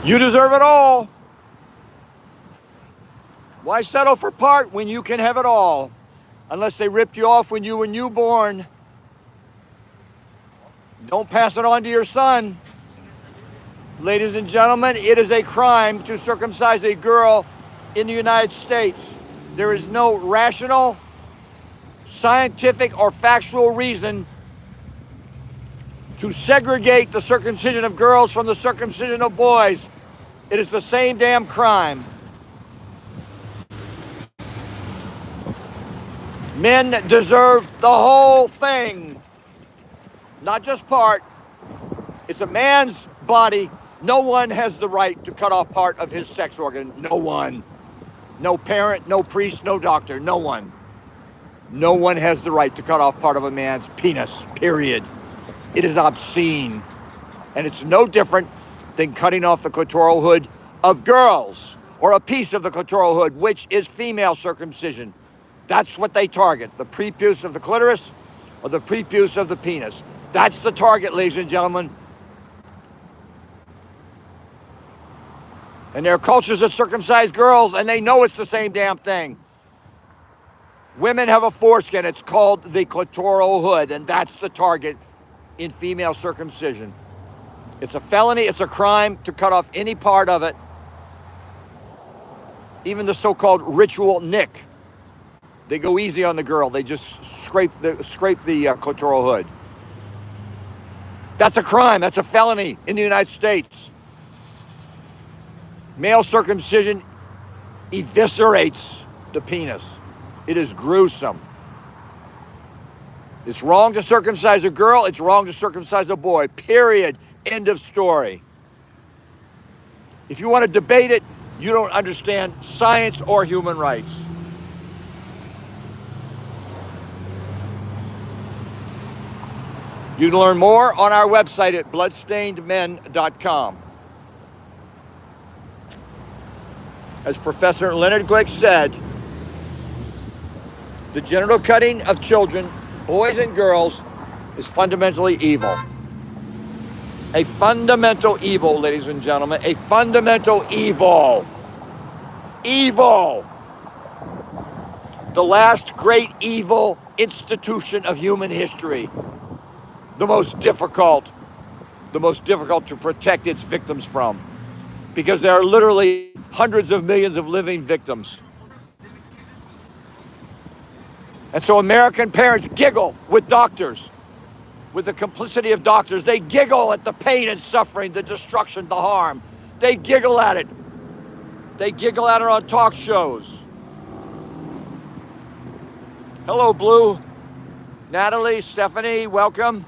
You deserve it all. Why settle for part when you can have it all? Unless they ripped you off when you were newborn. Don't pass it on to your son. Ladies and gentlemen, it is a crime to circumcise a girl in the United States. There is no rational, scientific, or factual reason to segregate the circumcision of girls from the circumcision of boys. It is the same damn crime. Men deserve the whole thing, not just part. It's a man's body. No one has the right to cut off part of his sex organ. No one. No parent, no priest, no doctor, no one. No one has the right to cut off part of a man's penis, period. It is obscene. And it's no different than cutting off the clitoral hood of girls, or a piece of the clitoral hood, which is female circumcision. That's what they target, the prepuce of the clitoris or the prepuce of the penis. That's the target, ladies and gentlemen. And there are cultures that circumcise girls, and they know it's the same damn thing. Women have a foreskin. It's called the clitoral hood, and that's the target in female circumcision. It's a felony. It's a crime to cut off any part of it. Even the so-called ritual nick. They go easy on the girl. They just scrape the clitoral hood. That's a crime. That's a felony in the United States. Male circumcision eviscerates the penis. It is gruesome. It's wrong to circumcise a girl. It's wrong to circumcise a boy. Period. End of story. If you want to debate it, you don't understand science or human rights. You can learn more on our website at bloodstainedmen.com. As Professor Leonard Glick said, the genital cutting of children, boys and girls, is fundamentally evil. A fundamental evil, ladies and gentlemen, a fundamental evil. Evil. The last great evil institution of human history. The most difficult to protect its victims from, because there are literally hundreds of millions of living victims. And so American parents giggle with doctors, with the complicity of doctors. They giggle at the pain and suffering, the destruction, the harm. They giggle at it. They giggle at it on talk shows. Hello, Blue. Natalie, Stephanie, welcome.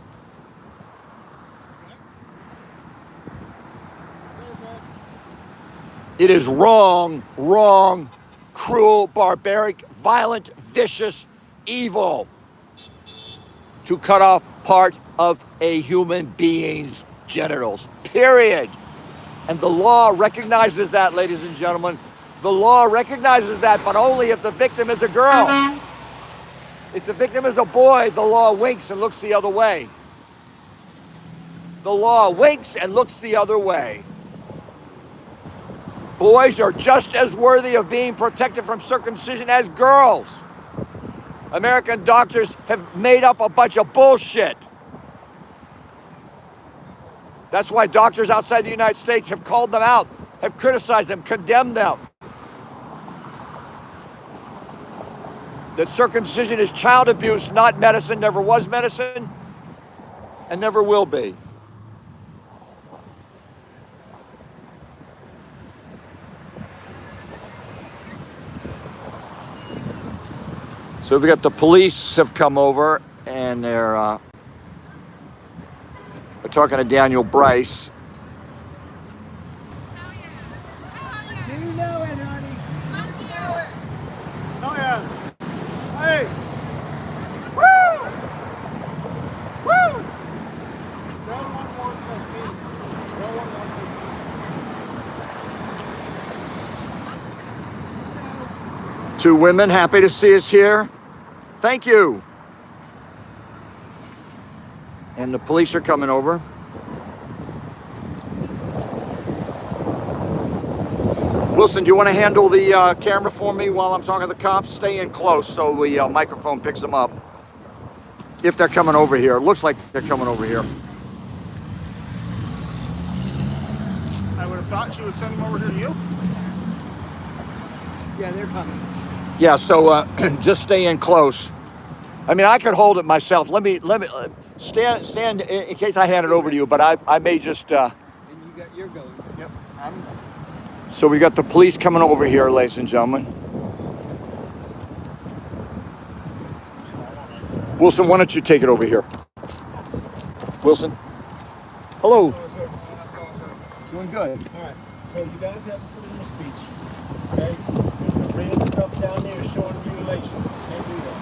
It is wrong, cruel, barbaric, violent, vicious, evil to cut off part of a human being's genitals, period. And the law recognizes that, ladies and gentlemen. The law recognizes that, but only if the victim is a girl. If the victim is a boy, the law winks and looks the other way. The law winks and looks the other way. Boys are just as worthy of being protected from circumcision as girls. American doctors have made up a bunch of bullshit. That's why doctors outside the United States have called them out, have criticized them, condemned them. That circumcision is child abuse, not medicine, never was medicine, and never will be. So we got the police have come over, and they're talking to Daniel Bryce. Do you know it, honey? Oh yeah. Hey. Woo! Woo! No one wants us peace. No one wants us peace. Two women happy to see us here. Thank you. And the police are coming over. Wilson, do you want to handle the camera for me while I'm talking to the cops? Stay in close so the microphone picks them up. If they're coming over here. It looks like they're coming over here. I would have thought she would send them over here to you. Yeah, they're coming. Yeah, so just stay in close. I mean, I could hold it myself. Let me stand in case I hand it over to you, but I may just... And you're going. Yep. So we got the police coming over here, ladies and gentlemen. Wilson, why don't you take it over here? Wilson? Hello. Doing good. All right, so you guys have the freedom of speech, okay? The red stuff down there is showing mutilation. Can't do that.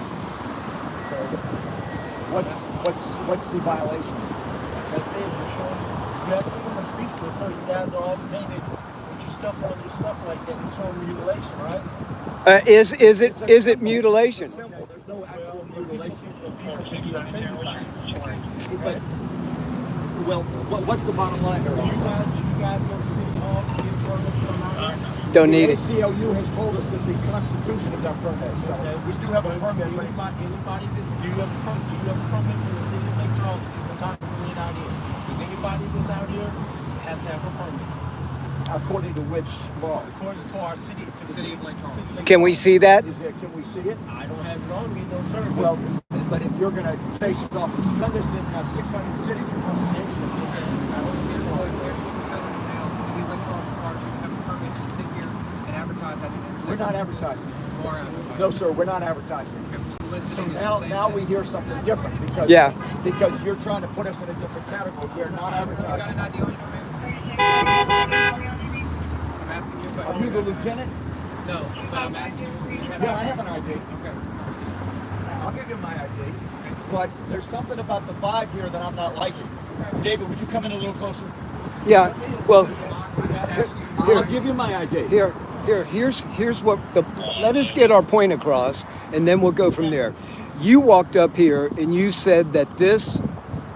So What's the violation? that's it. You're showing you have freedom of speech, but so you guys are all painted with your stuff on your stuff like that. It's showing mutilation, right? Is it mutilation? Simple. There's no actual mutilation. But, well, what's the bottom line here? You guys go to City Hall to get permits from out here? Don't need it. The ACLU has told us that the Constitution is our permit. So we do have a permit. But Anybody do you have a permit? Do you have a permit from the city of Lake Charles to congregate out here? Because anybody that's out here has to have a permit. according to which law? According to our city, to the city of Lake Charles. Can we see that? Can we see it? I don't have it on me, no sir. Well, but if you're going to take us off, send us in 600 cities across the nation. We're not advertising. No, sir, we're not advertising. So now we hear something different because you're trying to put us in a different category. We're not advertising. Are you the lieutenant? No, but I'm asking you. Yeah, I have an ID. Okay. I'll give you my ID. But there's something about the vibe here that I'm not liking. David, would you come in a little closer? Yeah. Well, I'll give you my ID. here's what let us get our point across, and then we'll go from there. You walked up here and you said that this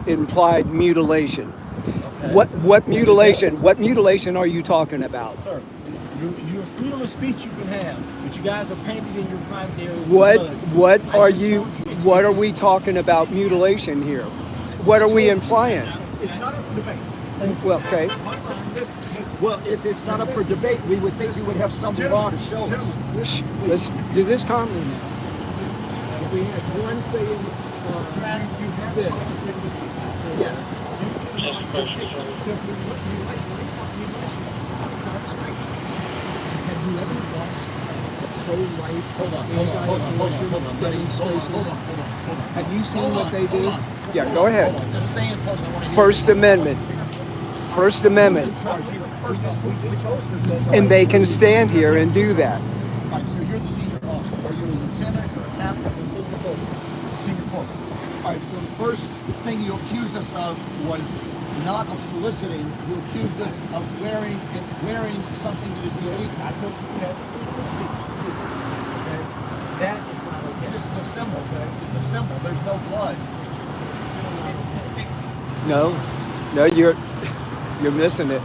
implied mutilation. Okay. What mutilation? What mutilation are you talking about? Sir, your freedom of speech you can have, but you guys are painted in your private areas. What are we talking about mutilation here? What are we implying? It's not a debate. Well, okay. Well, if it's not up for debate, we would think you would have some law to show us. Let's do this calmly. We had one saying you have this. Yes. Have you ever watched pro-life Hold on. Have you seen what they do? Yeah, go ahead. Just stay in close. I want to hear First Amendment. First Amendment. And they can stand here and do that. All right, so you're the senior officer. Are you a lieutenant or a captain or senior corporal? Senior corporal. All right, so the first thing you accused us of was not of soliciting. You accused us of wearing something that is illegal. I told you that. Okay? That is not okay. This is a symbol. Okay? It's a symbol. There's no blood. No, you're missing it.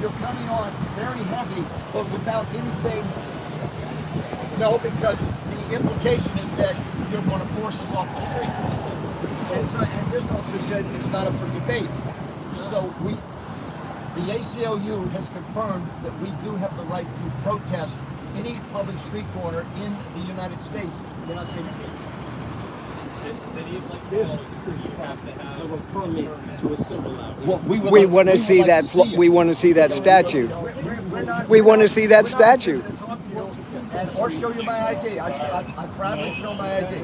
You're coming on very heavy, but without anything. No, because the implication is that you're going to force us off the street. And this officer said it's not up for debate. So the ACLU has confirmed that we do have the right to protest any public street corner in the United States. When I say city of Lake This Charles, is you have to have a permit to assemble out. Well, We want to see that. We want to see that statue. We want to see that statue. Or show you my ID. I proudly show my ID.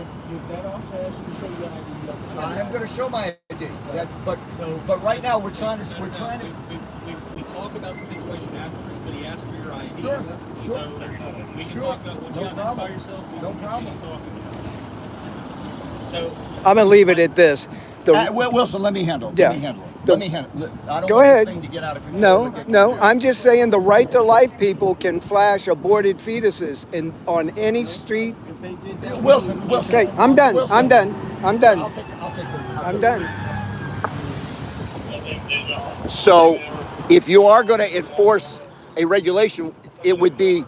That officer asked you to show your ID. I am going to show my ID. But right now we're trying to. We talk about the situation afterwards, but he asked for your ID. Sure. So we can talk about what you identify yourself. No problem. So I'm gonna leave it at this. Wilson, let me handle it. Yeah. Let me handle it. Let me handle it. I don't Go want ahead. this thing to get out of control. No. I'm just saying the right to life people can flash aborted fetuses on any street. Wilson. Okay, I'm done. Wilson. I'm done. I'll take it. I'm done. So, if you are going to enforce a regulation, it would be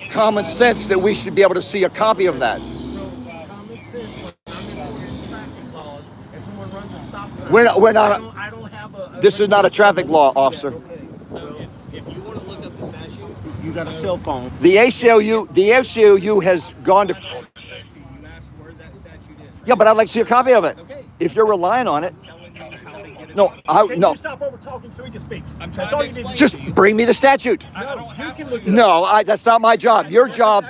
common sense that we should be able to see a copy of that. So common sense when I'm enforcing traffic laws and someone runs a stop sign. We're not. I don't have a This is not a traffic law, officer. Okay. So if you want to look up the statute, You got a cell phone. The ACLU has gone to. you asked where that statute is. Yeah, but I'd like to see a copy of it. Okay. If you're relying on it. Telling you how to get it. No, Can no. you stop over talking so we can speak? I'm That's trying all to you need explain. Just to you. bring me the statute. I don't have can to. look it up. No, that's not my job. Your job.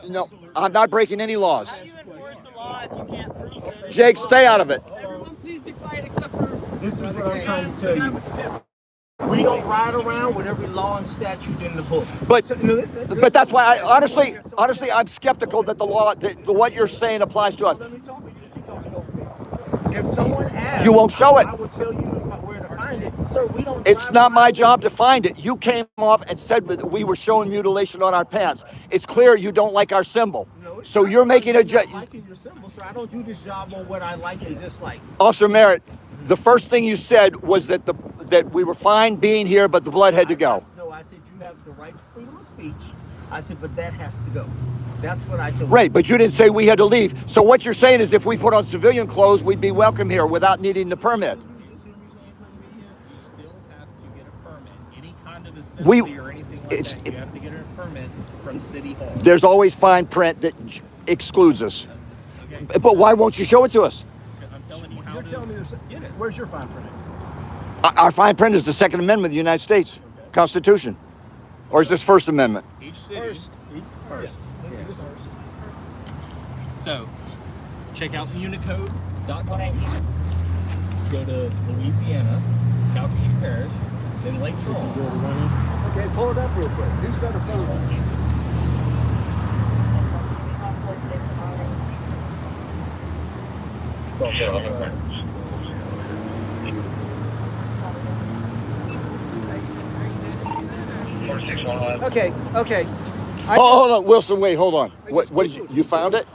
No, I'm not breaking any laws. How do you enforce the law if you can't prove it? Jake, stay out of it. Everyone, please be quiet except for. This is what I'm trying to tell you. We don't ride around with every law and statute in the book. But Listen, but that's why I honestly I'm skeptical that the law that what you're saying applies to us. Let me talk to you. Keep talking over me. If someone asks, You won't show it. I will tell you where to find it. Sir, we don't. It's drive not my around- job to find it. You came off and said that we were showing mutilation on our pants. It's clear you don't like our symbol. No, it's So not you're about making you a not liking your symbol, sir. I don't do this job on what I like and dislike. Officer Merritt, the first thing you said was that that we were fine being here, but the blood had to go. No, I said you have the right to freedom of speech. I said, but that has to go. That's what I told you. Right, but you didn't say we had to leave. So what you're saying is if we put on civilian clothes, we'd be welcome here without needing the permit. You still have to get a permit. Any kind of assembly or anything like it's- that, you have to get a permit from City Hall. There's always fine print that excludes us. Okay. But why won't you show it to us? I'm telling you how You're to telling me this. get it. Where's your fine print? Our fine print is the Second Amendment of the United States Constitution. Or is this First Amendment? Each city. First. Yes. So, check out unicode.com. Go to Louisiana, Calcasieu Parish, then Lake Charles. Okay, pull it up real quick. Who's got a phone? Okay, okay. Oh, hold on, Wilson, wait, hold on. What did you found it?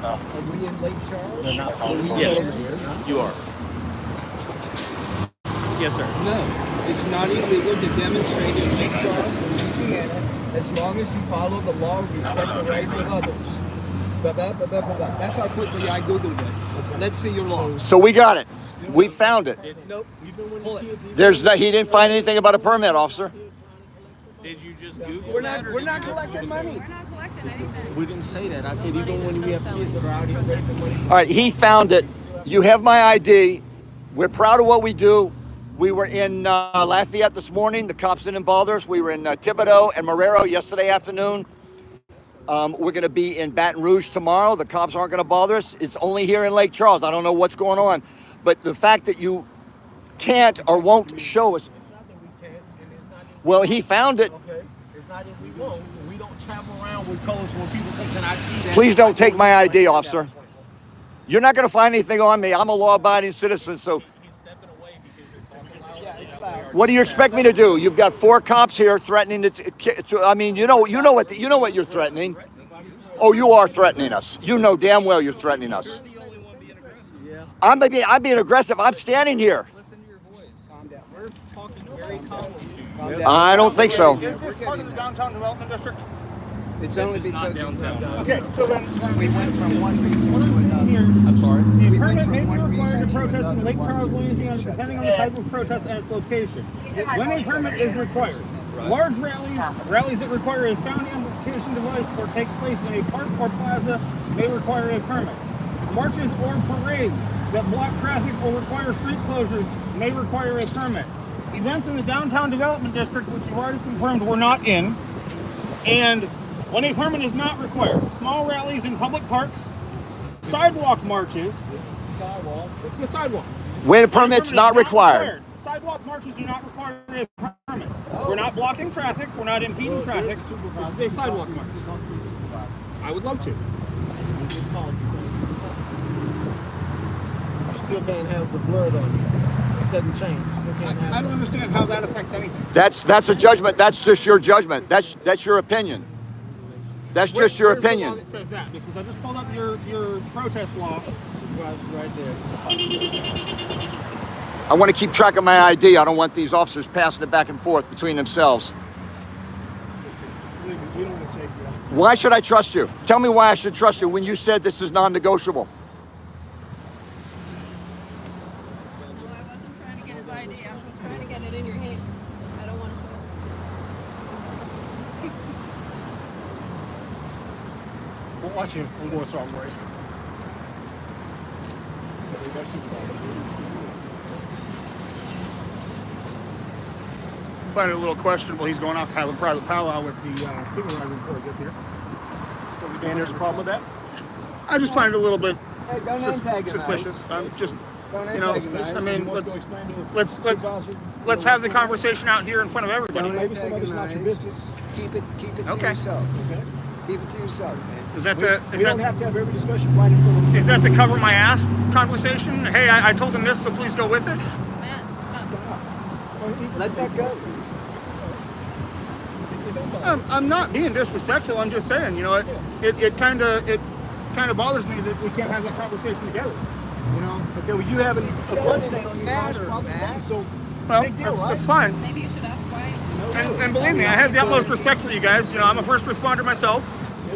Are we in Lake Charles? They're not Yes, you are. Yes, sir. No, it's not illegal to demonstrate in Lake Charles, Louisiana, as long as you follow the law and respect the rights of others. Blah, blah, blah, blah, blah, blah. That's how quickly I Googled it. Let's see your law. So we got it. We found it. Nope. Pull it. He didn't find anything about a permit, officer. Did you just Google We're that? not. or We're did not you just collecting look at money. it? We're not collecting anything. We didn't say that. I said even when we have kids that are out here raising money. All right, he found it. You have my ID. We're proud of what we do. We were in Lafayette this morning. The cops didn't bother us. We were in Thibodaux and Marrero yesterday afternoon. We're going to be in Baton Rouge tomorrow. The cops aren't going to bother us. It's only here in Lake Charles. I don't know what's going on. But the fact that you can't or won't show us. It's not that we can't, and it's not that Well, he found it. okay. It's not that we won't. We don't travel around with codes when people say, "Can I see that?" Please don't take my ID, officer. You're not going to find anything on me. I'm a law-abiding citizen, so He's stepping away because you're talking loud. Yeah, it's loud. what do you expect me to do? You've got 4 cops here threatening to I mean, you know what you're threatening. Oh, you are threatening us. You know damn well you're threatening us. You're the only one being aggressive. Yeah. I'm being aggressive. I'm standing here. Listen to your voice. Calm down. We're talking very calmly to you. Calm down. I don't think so. Is this part of the downtown development district? It's This only is not because downtown. Okay, so then we went from one region to another. here, I'm sorry. the We went permit from may be one required region to to protest in another. Lake Why Charles, are we Louisiana, shut depending on down? the type of protest and its location. When a permit is required, large rallies that require a sound amplification device or take place in a park or plaza may require a permit. Marches or parades that block traffic or require street closures may require a permit. Events in the downtown development district, which you've already confirmed we're not in, and when a permit is not required, small rallies in public parks, sidewalk marches. Sidewalk. This is the sidewalk. When a permit's not required. Sidewalk marches do not require a permit. We're not blocking traffic. We're not impeding traffic. This is a sidewalk march. I would love to. We just called you. You still can't have the blood on you. This doesn't change. You still can't have. I don't understand how that affects anything. That's a judgment. That's just your judgment. That's your opinion. That's just your Where's the law opinion. that says that? Because I just pulled up your protest law. Supervisor right there. I want to keep track of my ID. I don't want these officers passing it back and forth between themselves. We don't want to take you out. Why should I trust you? Tell me why I should trust you when you said this is non-negotiable. No, I wasn't trying to get his ID. I was trying to get it in your hand. I don't want to show it. We'll watch him. I'm going somewhere. Find it a little questionable. He's going off to have a private powwow with the supervisor before he gets here. And there's a problem with that? I just find it a little bit Hey, don't antagonize. suspicious. I'm just, Don't you know, antagonize. I mean, Wants to explain to the let's supervisor? have the conversation out here in front of everybody. Don't Maybe somebody's not your antagonize. business. Just keep it Okay. to yourself. Okay. Keep it to yourself, man. Is that We the don't have to have every discussion right in front of is that the cover my ass conversation? Hey, I told him this, so please go with it. Matt, Let that go. I'm not being disrespectful. I'm just saying, you know, it kind of bothers me that we can't have that conversation together. You know, Okay, well, you have a blood stain on your eyes, matter, probably. man. So, well, big deal, that's right? fine. maybe you should ask why. And believe me, I have the utmost respect for you guys. You know, I'm a first responder myself.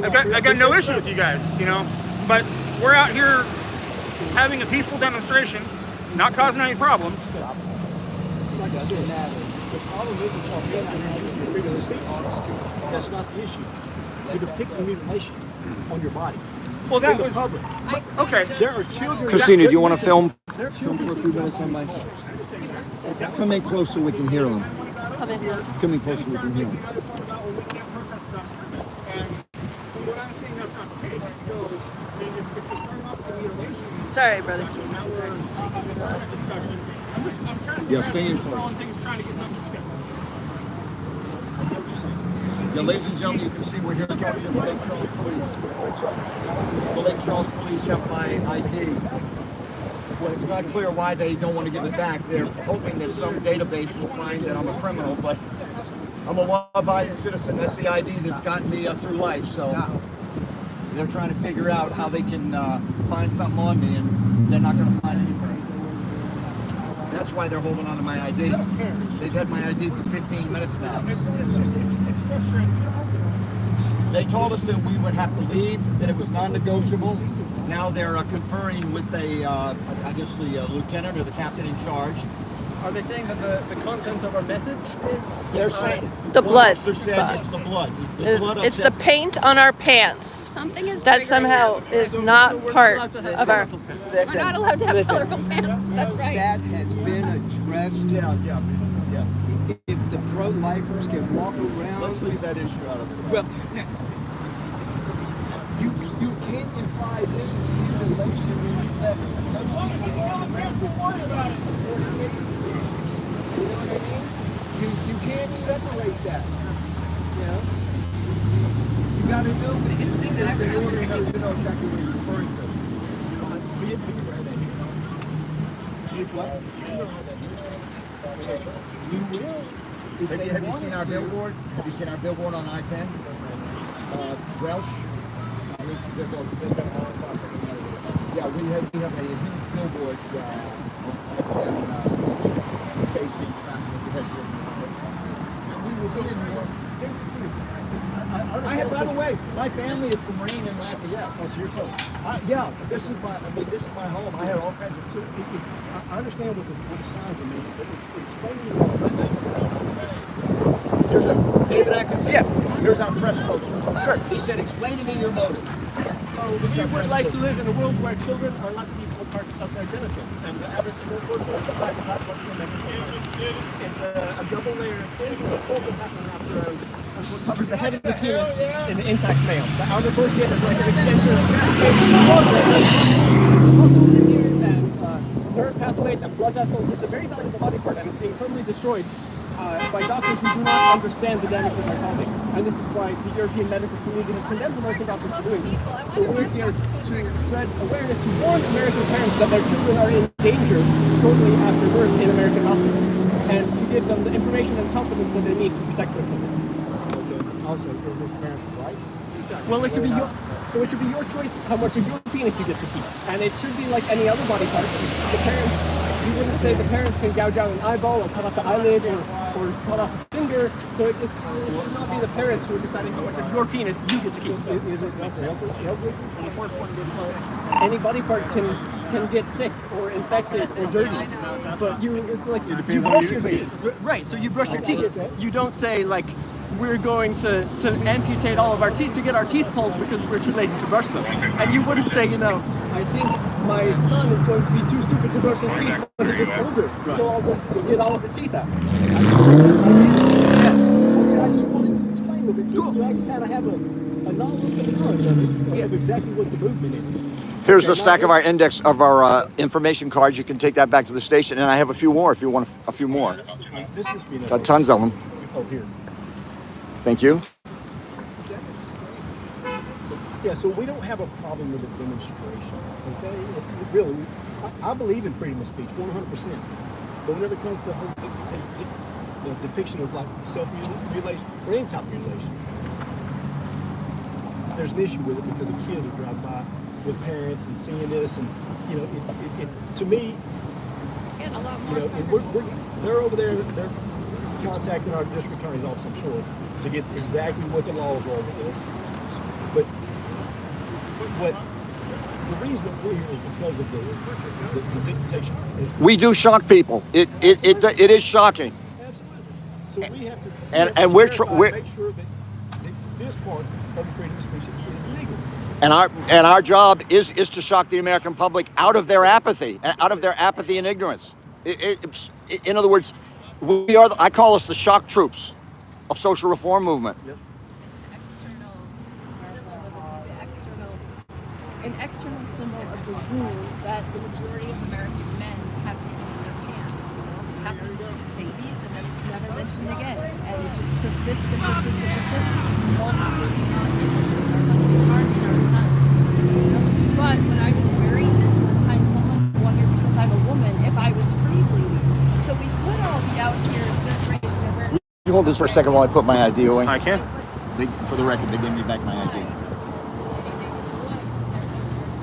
I got no issue with you guys. You know, but we're out here having a peaceful demonstration, not causing any problems. Like I said, the problem is that y'all get your freedom of speech. That's not the issue. You depict the mutilation on your body. Well, that In the was public. okay. There are children. Christina, do you want to film? Film for a few minutes, somebody. Come in close so we can hear them. Come in closer. Come in close so we can hear them. Sorry, brother. Yeah, stay in close. Yeah, ladies and gentlemen, you can see we're here talking to the Lake Charles Police. The Lake Charles Police have my ID. Well, it's not clear why they don't want to give it back. They're hoping that some database will find that I'm a criminal, but I'm a law-abiding citizen. That's the ID that's gotten me through life. So they're trying to figure out how they can find something on me, and they're not going to find anything. That's why they're holding on to my ID. They've had my ID for 15 minutes now. They told us that we would have to leave, that it was non-negotiable. Now they're conferring with I guess the lieutenant or the captain in charge. Are they saying that the content of our message is? They're saying The one blood officer said spot. it's the blood. The blood It's the upsets paint on our pants. Something is That triggering somehow them. is not part of our. We're not allowed to have colorful pants. That's right. That has been addressed. Yeah. If the pro-lifers can walk around. Let's leave that issue out of it. Well, you can't imply this is mutilation when you let you can't separate that. You know? You gotta know the Biggest thing that ever happened in You know exactly what you're referring to. You will. Have you seen our billboard? Have you seen our billboard on I-10? Welsh? Yeah, we have a huge billboard on I-10 facing traffic. By the way, my family is from Marine and Lafayette. Oh, so you're so. Yeah, this is my home. I have all kinds of. I understand what the signs are meaning, but explain to me David Atkinson. Yeah. Here's our press spokesman. Sure. He said, explain to me your motive. We would like to live in a world where children are not to be equal parts of their genitals, and the average unfortunately provides not what we It's a double layer of skin with a folded pattern wrapped around what covers the head of the penis in the intact male. The outer foreskin is like an extension of the muscles in here and nerve pathways and blood vessels. It's a very valuable body part, and it's being totally destroyed by doctors who do not understand the damage that they're causing. And this is why the European medical community has condemned American doctors for doing this. So we're here to spread awareness, to warn American parents that their children are in danger shortly after birth in American hospitals, and to give them the information and confidence that they need to protect their children. Also, is the parents right? Well, it should be your choice how much of your penis you get to keep, and it should be like any other body part. The parents You wouldn't say the parents can gouge out an eyeball or cut off the eyelid or cut off a finger. So it should not be the parents who are deciding how much of your penis you get to keep. Is it not the first one Any body part can get sick or infected or dirty. But it's like you brush your teeth. Right, so you brush your teeth. You don't say like, we're going to amputate all of our teeth to get our teeth pulled because we're too lazy to brush them. And you wouldn't say, I think my son is going to be too stupid to brush his teeth when he gets older, so I'll just get all of his teeth out. I just wanted to explain a little bit to you so I can kind of have a knowledge of exactly what the movement is. Here's a stack of our index of our information cards. You can take that back to the station, and I have a few more if you want a few more. This must be Got tons of them. Oh, here. Thank you. Yeah, so we don't have a problem with a demonstration, okay? Really, I believe in freedom of speech, 100%. But whenever it comes to the whole the depiction of like self-mutilation or any type of mutilation, there's an issue with it because of kids who drive by with parents and seeing this, and it to me, Getting a lot more. and they're over there, they're contacting our district attorney's office, I'm sure, to get exactly what the laws are with this. But the reason that we're here is because of the dictation. We do shock people. It is shocking. Absolutely. So we have to we're make sure that this part of freedom of speech is legal. And our job is to shock the American public out of their apathy and ignorance. In other words, we are. I call us the shock troops of social reform movement. Yep. An external symbol of the wound that the majority of American men have in their pants. It happens to babies and then it's never mentioned again. And it just persists and persists and persists. Our sons. But when I was wearing this one time, someone wondered because I'm a woman if I was free bleeding. So we could all be out here this race to wear. You hold this for a second while I put my ID away. I can. For the record, they gave me back my ID.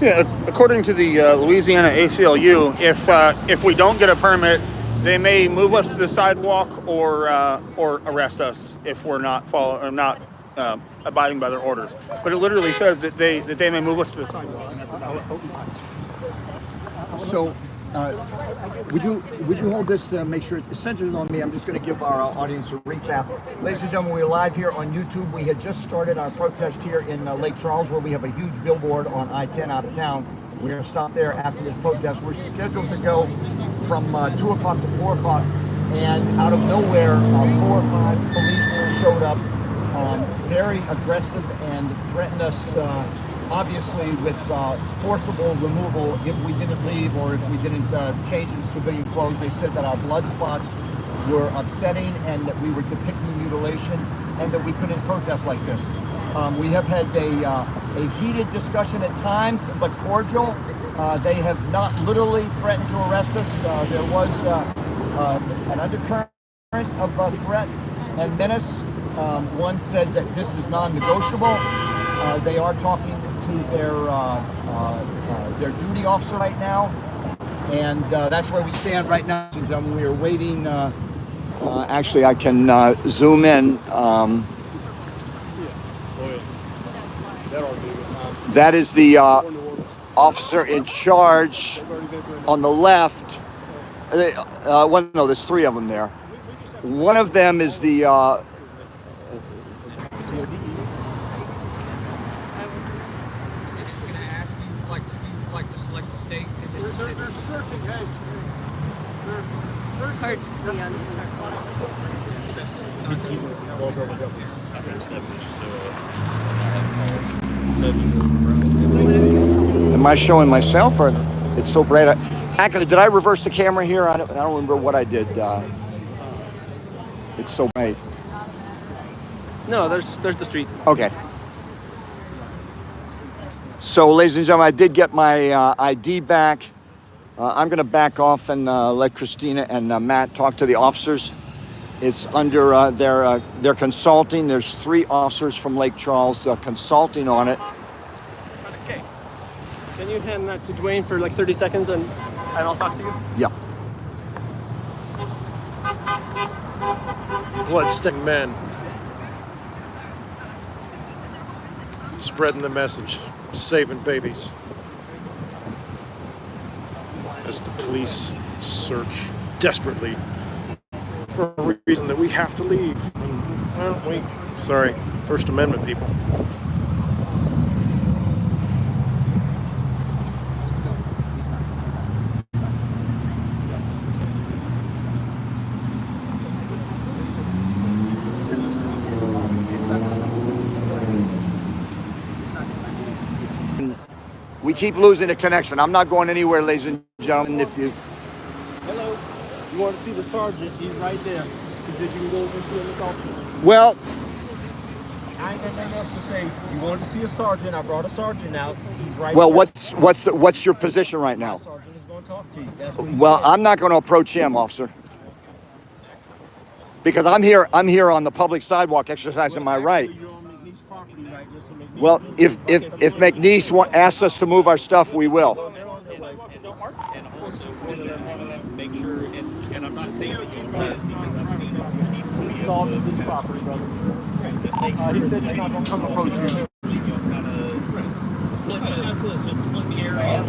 Yeah, according to the Louisiana ACLU, if we don't get a permit, they may move us to the sidewalk or arrest us if we're not abiding by their orders. But it literally says that they may move us to the sidewalk. So, would you hold this to make sure it centers on me? I'm just going to give our audience a recap. Ladies and gentlemen, we're live here on YouTube. We had just started our protest here in Lake Charles, where we have a huge billboard on I-10 out of town. We're going to stop there after this protest. We're scheduled to go from 2 o'clock to 4 o'clock, and out of nowhere, 4 or 5 police showed up, very aggressive, and threatened us. Obviously with forcible removal if we didn't leave or if we didn't change into civilian clothes. They said that our blood spots were upsetting and that we were depicting mutilation and that we couldn't protest like this. We have had a heated discussion at times, but cordial. They have not literally threatened to arrest us. There was an undercurrent of threat and menace. One said that this is non-negotiable. They are talking to their duty officer right now, and that's where we stand right now. We are waiting. Actually, I can zoom in. That is the officer in charge on the left. No, there's 3 of them there. One of them is the. It's hard to see on these smartphones. Am I showing myself, or it's so bright? Actually, did I reverse the camera here? I don't remember what I did. It's so bright. No, there's the street. Okay. So, ladies and gentlemen, I did get my ID back. I'm going to back off and let Christina and Matt talk to the officers. It's under they're consulting. There's 3 officers from Lake Charles consulting on it. Okay. Can you hand that to Dwayne for like 30 seconds and I'll talk to you? Yeah. bloodstained men spreading the message, saving babies, as the police search desperately for a reason that we have to leave. And, well, sorry, First Amendment people. We keep losing the connection. I'm not going anywhere, ladies and gentlemen. If you Hello. You want to see the sergeant? He's right there. He said you can go over and see him and talk to him. well, I ain't got nothing else to say. You wanted to see a sergeant. I brought a sergeant out. He's right well, there. what's your position right My now? sergeant is going to talk to you. That's what he Well, said. I'm not going to approach him, officer, because I'm here on the public sidewalk exercising my right. You're on McNeese property right there, so McNeese Well, can- if McNeese asks us to move our stuff, we will. And also make sure, and I'm not saying that you guys, because I've seen a few people. This is all McNeese property, brother. Just make sure. He said he's not going to come approach you. Split the area.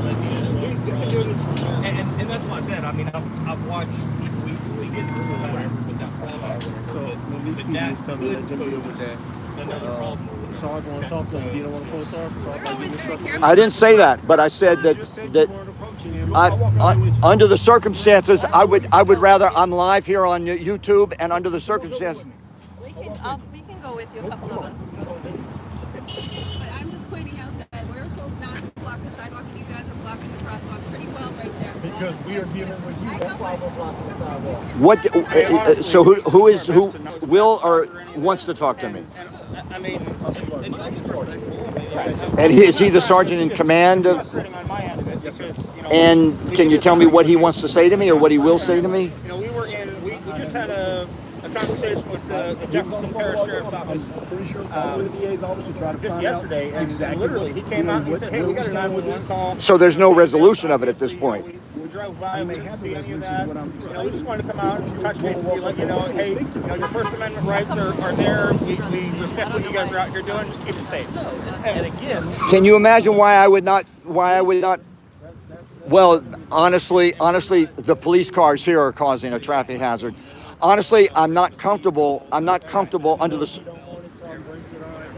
And that's what I said. I mean, I've watched people easily get through or whatever without problems. So when these people is coming, let them deal with that. Another problem. Sarge want to talk to him. You don't want to pull Sarge? Sarge like, give me a truck. I didn't say that, but I said that under the circumstances, I would rather. I'm live here on YouTube, and under the circumstances. We can go with you, a couple of us. But I'm just pointing out that we're told not to block the sidewalk, and you guys are blocking the crosswalk pretty well right there. Because we are dealing with you. That's why we're blocking the sidewalk. What? So who will or wants to talk to me? I mean, And is he the sergeant in command of? sitting on my end of it because, And can you tell me what he wants to say to me or what he will say to me? we were we just had a conversation with the Jefferson Parish Sheriff's Office I'm pretty sure following the DA's office to try to just find out yesterday, and exactly literally he came out and he said, "Hey, we got a 911 call." So there's no resolution of it at this point. We drove by, we may didn't have the see any of resolution, that. what I'm We just wanted to come out and touch base with you, let you know, hey, your First Amendment rights are there. We respect what you guys are out here doing. Just keep it safe. And again, Can you imagine why I would not? Well, honestly, the police cars here are causing a traffic hazard. Honestly, I'm not comfortable under the.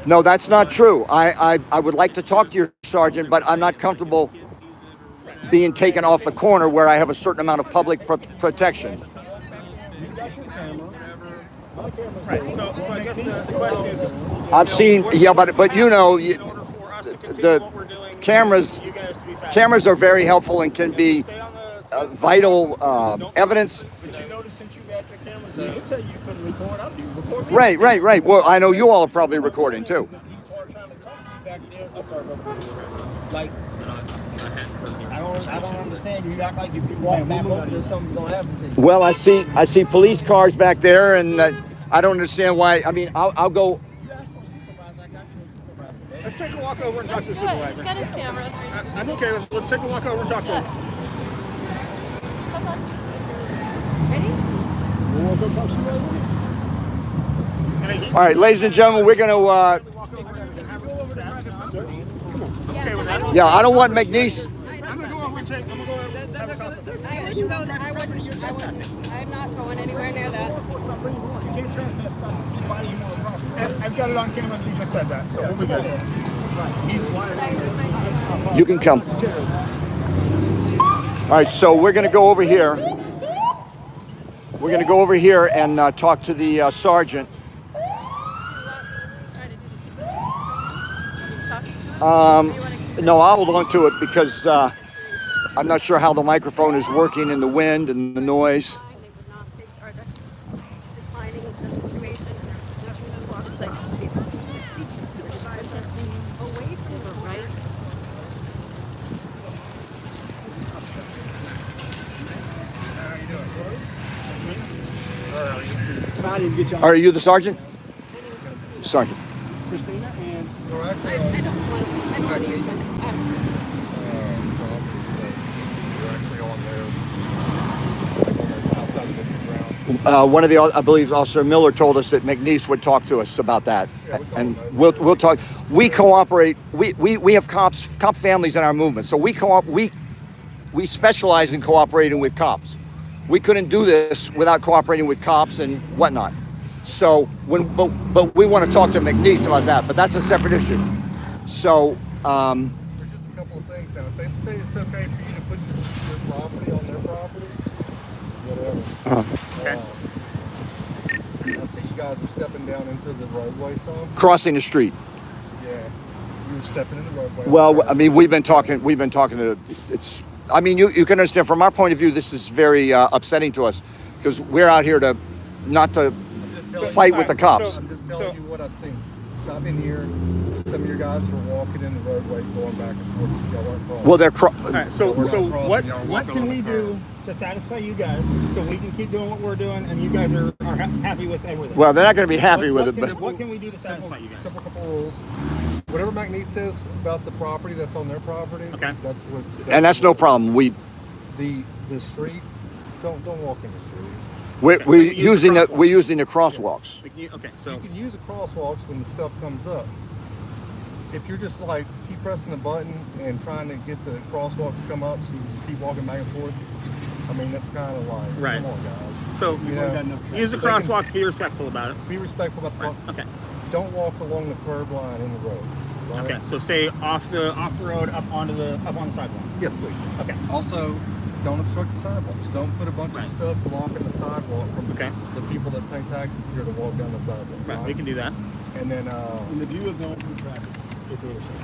No, that's not true. I would like to talk to your sergeant, but I'm not comfortable being taken off the corner where I have a certain amount of public protection. Right. So I guess the question is, I've seen, yeah, but the cameras are very helpful and can be vital evidence. Did you notice since you got your cameras, he'll tell you you couldn't record. I'll do record. Right. Well, I know you all are probably recording too. He's hard trying to talk to you back there. I'm sorry, brother. Like, I don't understand. You act like if you walk back over there, something's gonna happen to you. Well, I see police cars back there, and I don't understand why. I mean, I'll go. You asked for a supervisor. I got you a supervisor. let's take a walk over and talk to the Let's do it. supervisor. He's got his camera. I'm okay. Let's take a walk over and talk to him. Come on. Ready? You want to go talk to you? All right, ladies and gentlemen, we're gonna. Yeah, I don't want McNeese. I'm gonna go over and I'm gonna go over and have a talk with him. I'm not going anywhere near that. I've got it on camera. He just said that, so we'll be good. You can come. All right, so we're gonna go over here. We're gonna go over here and talk to the sergeant. No, I'll hold on to it because I'm not sure how the microphone is working in the wind and the noise. Declining the situation. It's like they're just protesting away from the right. I didn't get you. Are you the sergeant? Sergeant. Christina and I don't want to use my. You're actually on there outside of the ground. One of the, I believe, Officer Miller told us that McNeese would talk to us about that, and we'll talk. We cooperate. We have cop families in our movement, so we specialize in cooperating with cops. We couldn't do this without cooperating with cops and whatnot. So but we want to talk to McNeese about that, but that's a separate issue. So. There's just a couple of things now. If they say it's okay for you to put your property on their property, whatever. Okay. I see you guys are stepping down into the roadway some. Crossing the street. Yeah. You're stepping in the roadway. Well, I mean, we've been talking to, it's, I mean, you can understand from our point of view, this is very upsetting to us because we're out here to, not to fight with the cops. I'm just telling you what I've seen. So I've been here. Some of your guys are walking in the roadway, going back and forth. Y'all aren't crossing. Well, they're All right, so what can we do to satisfy you guys so we can keep doing what we're doing and you guys are happy with everything? Well, they're not going to be happy with it, but what can we do to satisfy you guys? Simple couple rules. Whatever McNeese says about the property that's on their property, okay, that's what. And that's no problem. The street, don't walk in the street. We're using the crosswalks. Okay, so you can use the crosswalks when the stuff comes up. If you're just like keep pressing the button and trying to get the crosswalk to come up, so you just keep walking back and forth. I mean, that's kind of like, right. Come on, guys. So use the crosswalks. Be respectful about it. Be respectful about the right. Okay. Don't walk along the curb line in the road. Right? Okay. So stay off the road, up on the sidewalk. Yes, please. Okay. Also, don't obstruct the sidewalks. Don't put a bunch of stuff blocking the sidewalk from the people that pay taxes here to walk down the sidewalk. Right. We can do that. And then in the view of going through traffic, if they understand.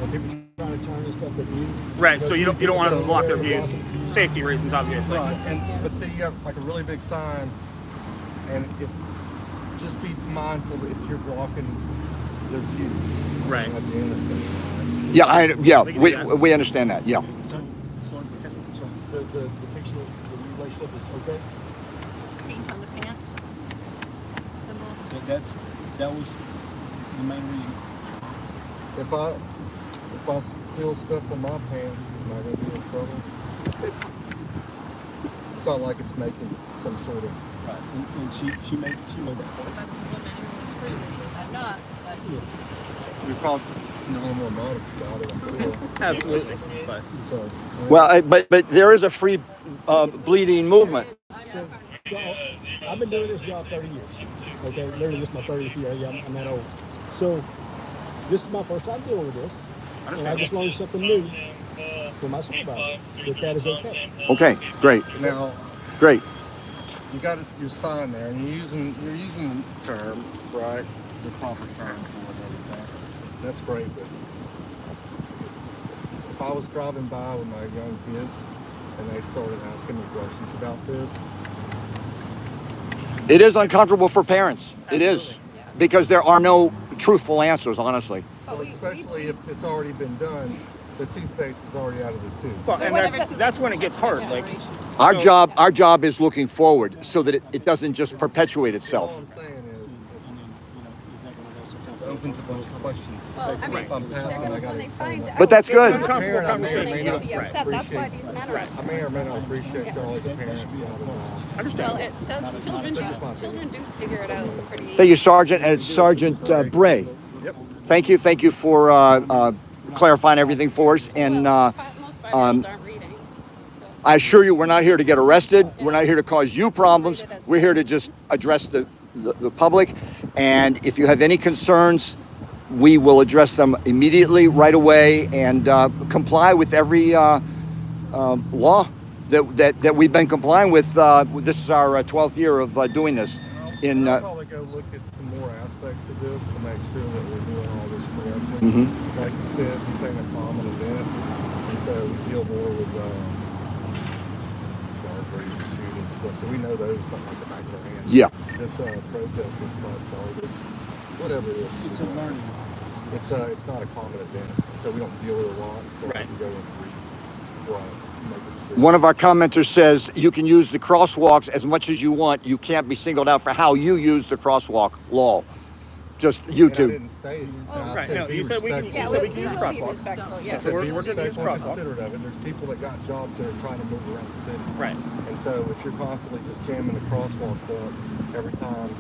When people trying to turn and stuff, that view. Right. So you don't want us to block their views, safety reasons, obviously. Right. But see, you have like a really big sign, and just be mindful if you're blocking their view. Right. At the intersection. Yeah, we understand that. Yeah. So the depiction of the relationship is okay. Paint on the pants. Symbol. That was the main reason. If I spill stuff on my pants, am I going to be in trouble? It's not like it's making some sort of. Right. And she made that point. If I was a woman who was screaming, I'm not. But You're probably a little more modest about it. I'm sure. Absolutely. But there is a free bleeding movement. So I've been doing this job 30 years. Okay, literally this is my 30th year. I'm that old. So this is my first time dealing with this. And I just learned something new from my supervisor, that is okay. Okay, great. Now, great. You got your sign there, and you're using the term, right? The proper term for it and everything. That's great, but if I was driving by with my young kids and they started asking me questions about this, it is uncomfortable for parents. It is, because there are no truthful answers, honestly. well, especially if it's already been done, the toothpaste is already out of the tube. Well, and that's when it gets hard. Like our job is looking forward so that it doesn't just perpetuate itself. All I'm saying is, it opens a bunch of questions. Well, I mean, If I'm passing, I got to explain that. But that's good. uncomfortable conversation. You'll be upset. That's why these men are upset. I may or may not appreciate y'all as a parent. Understand. Well, it does. Children do figure it out pretty easy. Thank you, Sergeant. And Sergeant Bray. Yep. Thank you for clarifying everything for us. And Most 5-year-olds aren't reading. I assure you, we're not here to get arrested. We're not here to cause you problems. We're here to just address the public. And if you have any concerns, we will address them immediately, right away, and comply with every law that we've been complying with. This is our 12th year of doing this. I'll probably go look at some more aspects of this to make sure that we're doing all this correctly. Like you said, this ain't a common event, and so we deal more with robbery, shooting stuff. So we know those like the back of our hands. Yeah. This protesting front, this whatever it is. It's a learning. It's not a common event, so we don't deal with it a lot. So I can go and read before I make a decision. One of our commenters says you can use the crosswalks as much as you want. You can't be singled out for how you use the crosswalk law. Just And I YouTube. didn't say it. I Right. said No, be you said we can respectful. use the crosswalks. Respectful, yes. So we're Be going to use the respectful and crosswalk. considerate of it. There's people that got jobs that are trying to move around the city. Right. And And so if you're constantly just jamming the crosswalks up every time,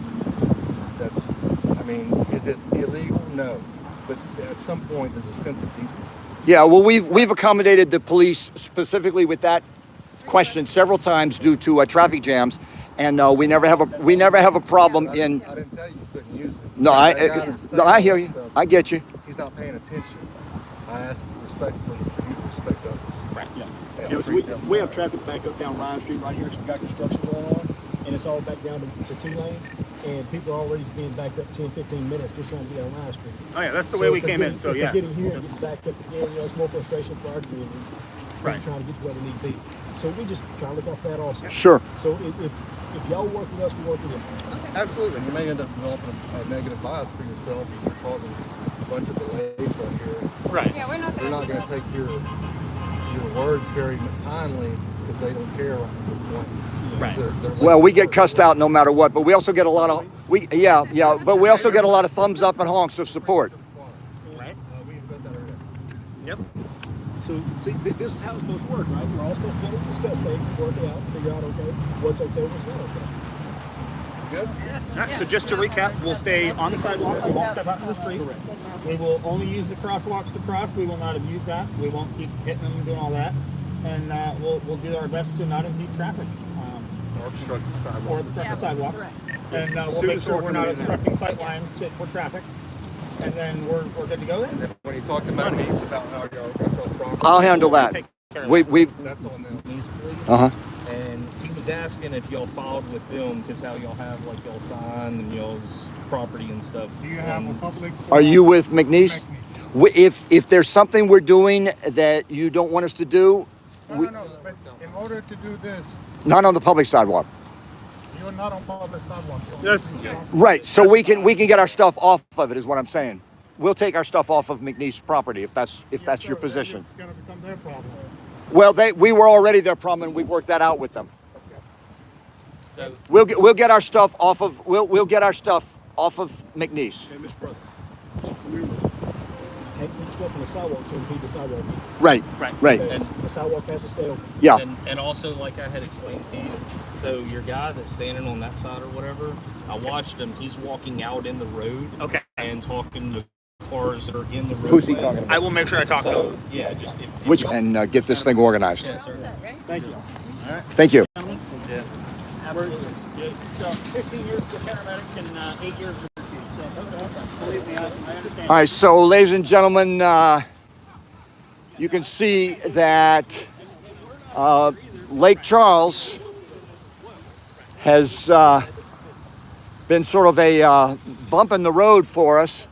I mean, is it illegal? No. But at some point, there's a sense of decency. Yeah, well, we've accommodated the police specifically with that question several times due to traffic jams, and we never have a problem in. I didn't tell you couldn't use it. No, I hear you. I get you. He's not paying attention. I asked respectfully for you to respect others. Right. Yeah. We have traffic back up down Ryan Street right here because we got construction going on, and it's all back down to 2 lanes, and people are already being backed up 10, 15 minutes just trying to get on Ryan Street. Oh yeah, that's the way we came in. So yeah. Getting here and getting backed up again, it's more frustration for our community. Right. Trying to get to where we need to be. So we just try to look out for that also. Sure. So if y'all work with us, we work with you. Absolutely. You may end up developing a negative bias for yourself if you're causing a bunch of delays right here. Right. Yeah, we're not They're not going to take your words very kindly if they don't care at this point. Right. They're Well, we get cussed out no matter what, but we also get a lot of but we also get a lot of thumbs up and honks of support. Right. We invest that every day. Yep. So see, this is how it's supposed to work, right? We're all supposed to be able to discuss things, work it out, figure out what's okay, what's not okay. Good? All right, so just to recap, we'll stay on the sidewalk. We won't step out to the street. We will only use the crosswalks to cross. We will not abuse that. We won't keep hitting them and doing all that. And we'll do our best to not impede traffic. Or obstruct the sidewalk. Or obstruct the sidewalk. And we'll Soon make as sure we're we're not coming in there. obstructing sight lines for traffic. And then we're good to go then. When you talk to my niece about how your control's property, I'll handle that. We've that's on them. These police. Uh-huh. And he was asking if y'all filed with them because how y'all have like y'all sign and y'all's property and stuff. Do you have a public? Are you with McNeese? If there's something we're doing that you don't want us to do, No. But in order to do this, not on the public sidewalk. you're not on public sidewalk. Yes. Right. So we can get our stuff off of it is what I'm saying. We'll take our stuff off of McNeese property if that's your position. It's going to become their problem. Well, we were already their problem, and we've worked that out with them. So We'll get our stuff off of we'll get our stuff off of McNeese. Okay, Mr. Brother. Take the stuff on the sidewalk to impede the sidewalk. Right. Right. And the sidewalk has to stay open. Yeah. and also like I had explained to you, so your guy that's standing on that side or whatever, I watched him. He's walking out in the road. Okay. And talking to cars that are in the road. Who's he talking about? I will make sure I talk to So him. yeah, just And get this thing organized. Yeah, sir. Thank you. Thank you. So 15 years as a paramedic and 8 years as a chief. So believe me, I understand. All right, so ladies and gentlemen, you can see that Lake Charles has been sort of a bump in the road for us,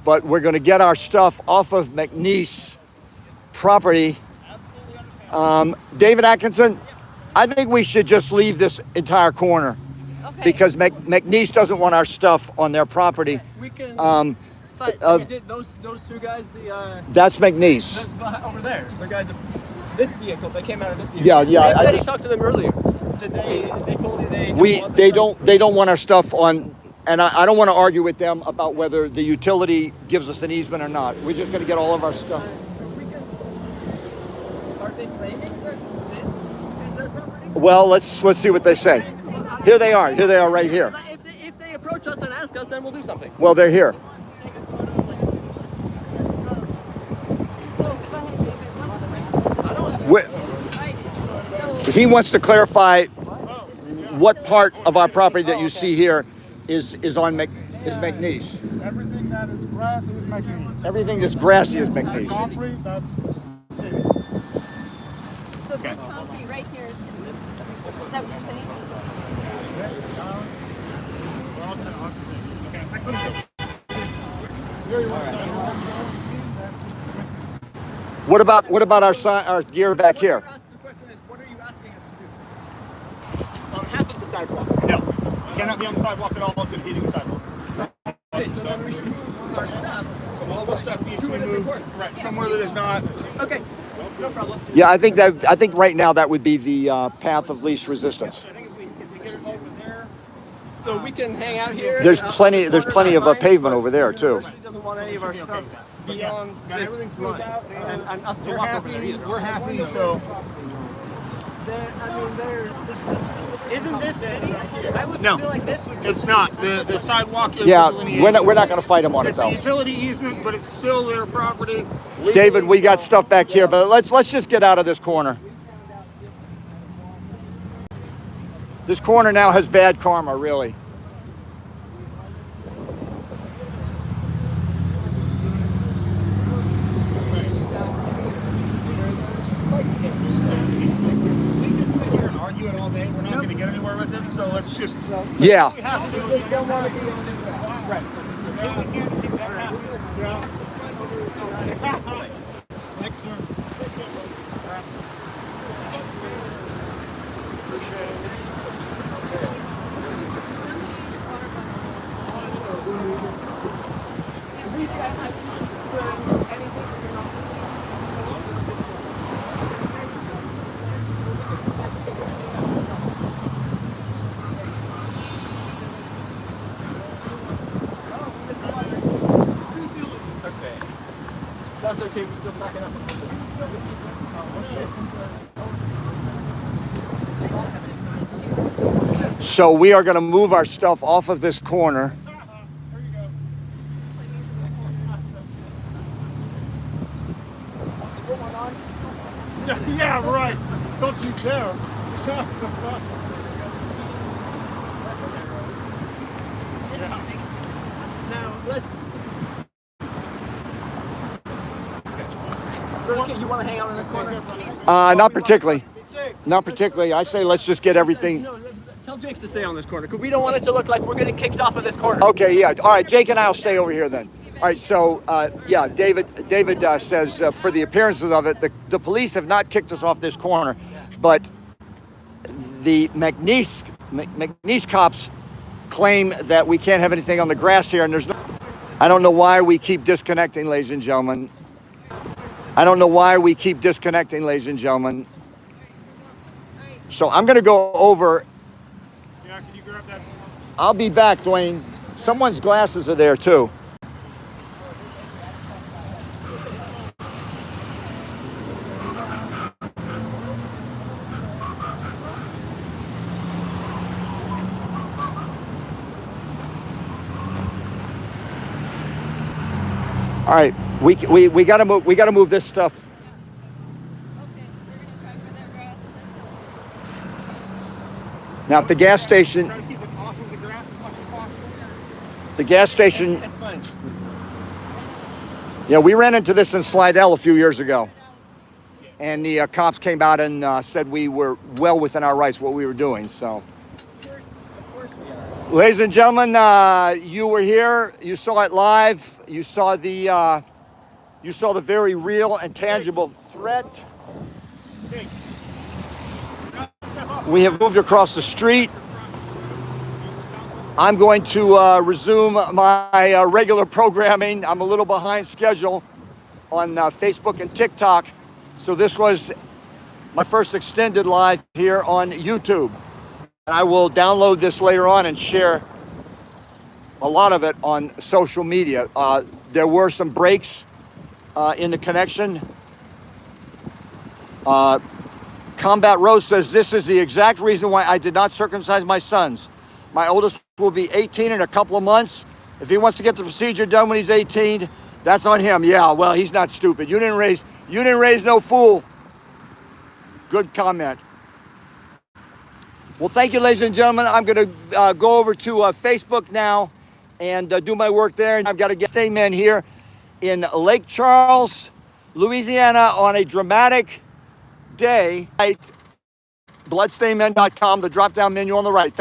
but we're going to get our stuff off of McNeese property. David Atkinson, I think we should just leave this entire corner because McNeese doesn't want our stuff on their property. We can. But did those two guys that's McNeese. those over there? The guys of this vehicle. They came out of this vehicle. Yeah. They I said he just- talked to them earlier. Did they told you they They don't want our stuff on, and I don't want to argue with them about whether the utility gives us an easement or not. We're just going to get all of our stuff. Are they claiming that this is their property? Well, let's see what they say. Here they are right here. If they approach us and ask us, then we'll do something. Well, they're here. He wants to clarify what part of our property that you see here is McNeese. Everything that is grass is McNeese. Everything that's grassy is McNeese. Concrete, that's the city. So this concrete right here is city. Is that what you're saying? What about our gear back here? The question is, what are you asking us to do? On half of the sidewalk. No. Cannot be on the sidewalk at all. It's impeding the sidewalk. Okay, so then we should move our stuff. So all the stuff needs to be a different moved corner. right somewhere that is not. Okay, no problem. Yeah, I think right now that would be the path of least resistance. I think if we get it over there. So we can hang out here. There's plenty of pavement over there too. She doesn't want any of our stuff beyond Got this everything line, smoothed out, and us to We're walk over there happy. either. We're happy. So Isn't this city? I would No. feel like this would It's not. The sidewalk is Yeah, delineated. we're not going to fight him on it It's a though. utility easement, but it's still their property. David, we got stuff back here, but let's just get out of this corner. This corner now has bad karma, really. Argue it all day. We're not going to get anywhere with it. So let's just. Yeah. We have to do is don't want to be on this side. Right. So we can't keep that happening. Thanks, sir. That's okay, we're still backing up. So we are going to move our stuff off of this corner. Yeah, right. Don't you dare. Now, let's... You want to hang out in this corner? Not particularly. Not particularly. I say let's just get everything. No, tell Jake to stay on this corner, because we don't want it to look like we're getting kicked off of this corner. Okay, yeah. All right, Jake and I will stay over here then. All right, so yeah, David says for the appearances of it, the police have not kicked us off this corner, but the McNeese cops claim that we can't have anything on the grass here, and there's no. I don't know why we keep disconnecting, ladies and gentlemen. I don't know why we keep disconnecting, ladies and gentlemen. So I'm going to go over. Yeah, can you grab that? I'll be back, Dwayne. Someone's glasses are there too. All right, we gotta move this stuff. Now, at the gas station, Try to keep it off of the grass as much as possible. the gas station. That's fine. Yeah, we ran into this in Slidell a few years ago, and the cops came out and said we were well within our rights what we were doing. So, Of course we are. ladies and gentlemen, you were here. You saw it live. You saw the very real and tangible threat. We have moved across the street. I'm going to resume my regular programming. I'm a little behind schedule on Facebook and TikTok. So this was my first extended live here on YouTube. And I will download this later on and share a lot of it on social media. There were some breaks in the connection. Combat Rose says, this is the exact reason why I did not circumcise my sons. My oldest will be 18 in a couple of months. If he wants to get the procedure done when he's 18, that's on him. Yeah, well, he's not stupid. You didn't raise no fool. Good comment. Well, thank you, ladies and gentlemen. I'm going to go over to Facebook now and do my work there. And I've got a guest statement here in Lake Charles, Louisiana, on a dramatic day. Bloodstainmen.com, the drop-down menu on the right.